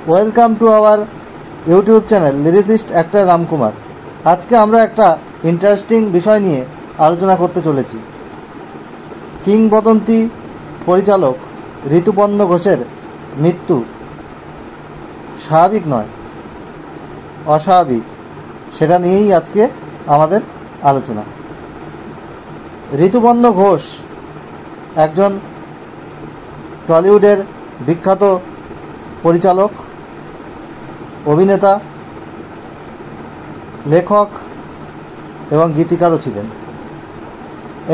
Welcome to our YouTube channel lyricist actor Ramkumar. আজকে আমরা একটা ইন্টারেস্টিং বিষয় নিয়ে আলোচনা করতে চলেছি। কিংবদন্তি পরিচালক ঋতুপর্ণ ঘোষের মৃত্যু স্বাভাবিক নয়, অস্বাভাবিক, সেটা নিয়েই আজকে আমাদের আলোচনা। ঋতুপর্ণ ঘোষ একজন টলিউডের বিখ্যাত পরিচালক, অভিনেতা, লেখক এবং গীতিকারও ছিলেন।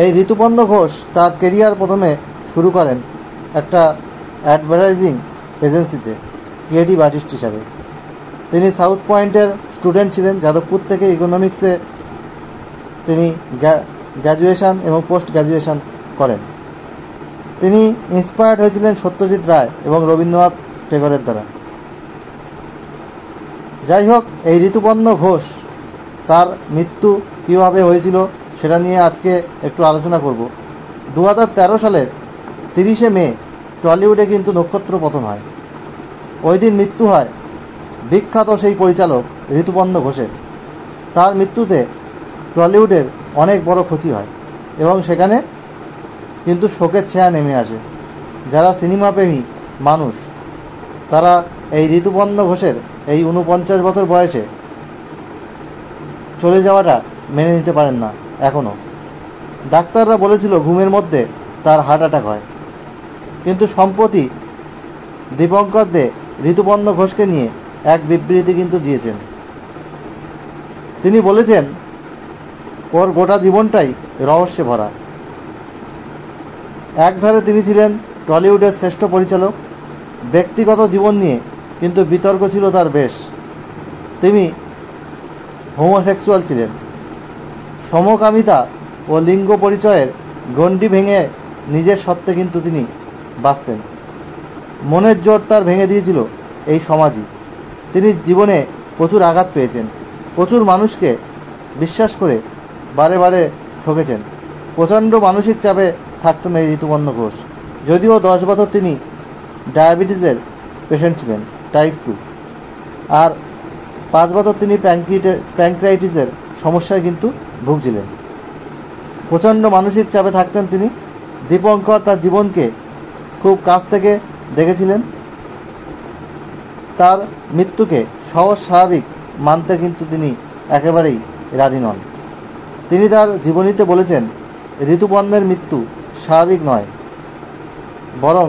এই ঋতুপর্ণ ঘোষ তার কেরিয়ার প্রথমে শুরু করেন একটা অ্যাডভার্টাইজিং এজেন্সিতে ক্রিয়েটিভ আর্টিস্ট হিসাবে। তিনি সাউথ পয়েন্টের স্টুডেন্ট ছিলেন। যাদবপুর থেকে ইকোনমিক্সে তিনি গ্র্যাজুয়েশন এবং পোস্ট গ্র্যাজুয়েশন করেন। তিনি ইন্সপায়ার্ড হয়েছিলেন সত্যজিৎ রায় এবং রবীন্দ্রনাথ টেগরের দ্বারা। যাই হোক, এই ঋতুপর্ণ ঘোষ তার মৃত্যু কীভাবে হয়েছিল সেটা নিয়ে আজকে একটু আলোচনা করব। 2013 সালের 30শে মে টলিউডে কিন্তু নক্ষত্র পতন হয়। ওই দিন মৃত্যু হয় বিখ্যাত সেই পরিচালক ঋতুপর্ণ ঘোষের। তার মৃত্যুতে টলিউডের অনেক বড় ক্ষতি হয় এবং সেখানে কিন্তু শোকের ছায়া নেমে আসে। যারা সিনেমাপ্রেমী মানুষ তারা এই ঋতুপর্ণ ঘোষের এই 49 বছর বয়সে চলে যাওয়াটা মেনে নিতে পারেন না। এখনও ডাক্তাররা বলেছিল ঘুমের মধ্যে তার হার্ট অ্যাটাক হয়, কিন্তু সম্প্রতি দীপঙ্কর দে ঋতুপর্ণ ঘোষকে নিয়ে এক বিবৃতি কিন্তু দিয়েছেন। তিনি বলেছেন ওর গোটা জীবনটাই রহস্যে ভরা। একধারে তিনি ছিলেন টলিউডের শ্রেষ্ঠ পরিচালক, ব্যক্তিগত জীবন নিয়ে কিন্তু বিতর্ক ছিল তার বেশ। তিনি হোমোসেক্সুয়াল ছিলেন। সমকামিতা ও লিঙ্গ পরিচয়ের গণ্ডি ভেঙে নিজের সত্ত্বে কিন্তু তিনি বাঁচতেন। মনের জোর তার ভেঙে দিয়েছিল এই সমাজই। তিনি জীবনে প্রচুর আঘাত পেয়েছেন, প্রচুর মানুষকে বিশ্বাস করে বারে বারে ঠকেছেন। প্রচণ্ড মানসিক চাপে থাকতেন এই ঋতুপর্ণ ঘোষ। যদিও 10 বছর তিনি ডায়াবেটিসের পেশেন্ট ছিলেন, টাইপ 2, আর 5 বছর তিনি প্যানক্রাইটিসের সমস্যায় কিন্তু ভুগছিলেন। প্রচণ্ড মানসিক চাপে থাকতেন তিনি। দীপঙ্কর তার জীবনকে খুব কাছ থেকে দেখেছিলেন। তার মৃত্যুকে সহজ স্বাভাবিক মানতে কিন্তু তিনি একেবারেই রাজি নন। তিনি তার জীবনীতে বলেছেন ঋতুপর্ণের মৃত্যু স্বাভাবিক নয়, বরং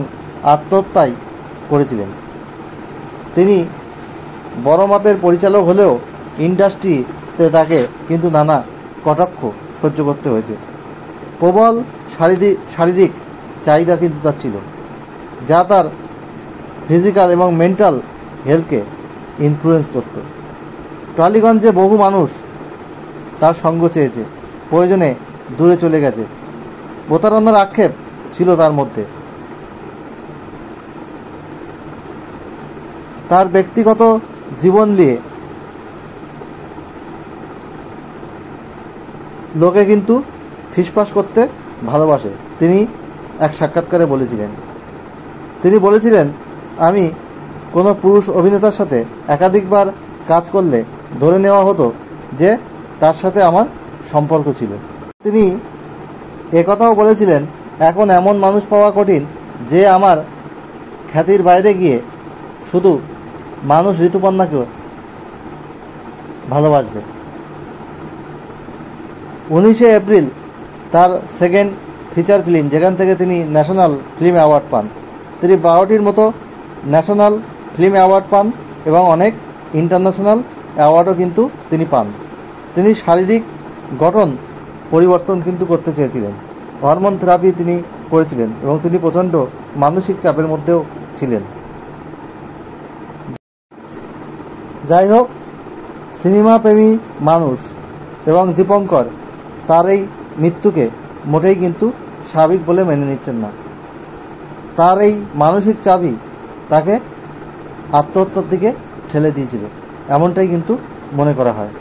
আত্মহত্যাই করেছিলেন। তিনি বড় মাপের পরিচালক হলেও ইন্ডাস্ট্রিতে তাকে কিন্তু নানা কটাক্ষ সহ্য করতে হয়েছে। প্রবল শারীরিক চাহিদা কিন্তু তার ছিল, যা তার ফিজিক্যাল এবং মেন্টাল হেলথকে ইনফ্লুয়েন্স করত। টালিগঞ্জে বহু মানুষ তার সঙ্গ চেয়েছে, প্রয়োজনে দূরে চলে গেছে। প্রতারণার আক্ষেপ ছিল তার মধ্যে। তার ব্যক্তিগত জীবন নিয়ে লোকে কিন্তু ফিসফাস করতে ভালোবাসে। তিনি এক সাক্ষাৎকারে বলেছিলেন, আমি কোনো পুরুষ অভিনেতার সাথে একাধিকবার কাজ করলে ধরে নেওয়া হতো যে তার সাথে আমার সম্পর্ক ছিল। তিনি একথাও বলেছিলেন, এখন এমন মানুষ পাওয়া কঠিন যে আমার খ্যাতির বাইরে গিয়ে শুধু মানুষ ঋতুপর্ণাকে ভালোবাসবে। 19শে এপ্রিল তার সেকেন্ড ফিচার ফিল্ম, যেখান থেকে তিনি ন্যাশনাল ফিল্ম অ্যাওয়ার্ড পান। তিনি 12টির মতো ন্যাশনাল ফিল্ম অ্যাওয়ার্ড পান এবং অনেক ইন্টারন্যাশনাল অ্যাওয়ার্ডও কিন্তু তিনি পান। তিনি শারীরিক গঠন পরিবর্তন কিন্তু করতে চেয়েছিলেন। হরমোন থেরাপি তিনি করেছিলেন এবং তিনি প্রচণ্ড মানসিক চাপের মধ্যেও ছিলেন। যাই হোক, সিনেমাপ্রেমী মানুষ এবং দীপঙ্কর তার এই মৃত্যুকে মোটেই কিন্তু স্বাভাবিক বলে মেনে নিচ্ছেন না। তার এই মানসিক চাপই তাকে আত্মহত্যার দিকে ঠেলে দিয়েছিল, এমনটাই কিন্তু মনে করা হয়।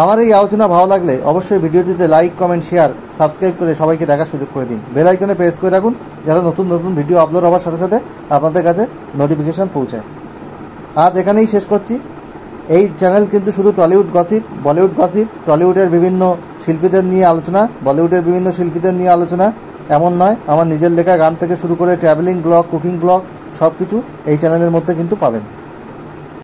আমার এই আলোচনা ভালো লাগলে অবশ্যই ভিডিওটিতে লাইক, কমেন্ট, শেয়ার, সাবস্ক্রাইব করে সবাইকে দেখার সুযোগ করে দিন। বেল আইকনে প্রেস করে রাখুন যাতে নতুন নতুন ভিডিও আপলোড হওয়ার সাথে সাথে আপনাদের কাছে নোটিফিকেশান পৌঁছায়। আজ এখানেই শেষ করছি। এই চ্যানেল কিন্তু শুধু টলিউড গসিপ, বলিউড গসিপ, টলিউডের বিভিন্ন শিল্পীদের নিয়ে আলোচনা, বলিউডের বিভিন্ন শিল্পীদের নিয়ে আলোচনা এমন নয়। আমার নিজের লেখা গান থেকে শুরু করে ট্রাভেলিং ব্লগ, কুকিং ব্লগ সব কিছু এই চ্যানেলের মধ্যে কিন্তু পাবেন।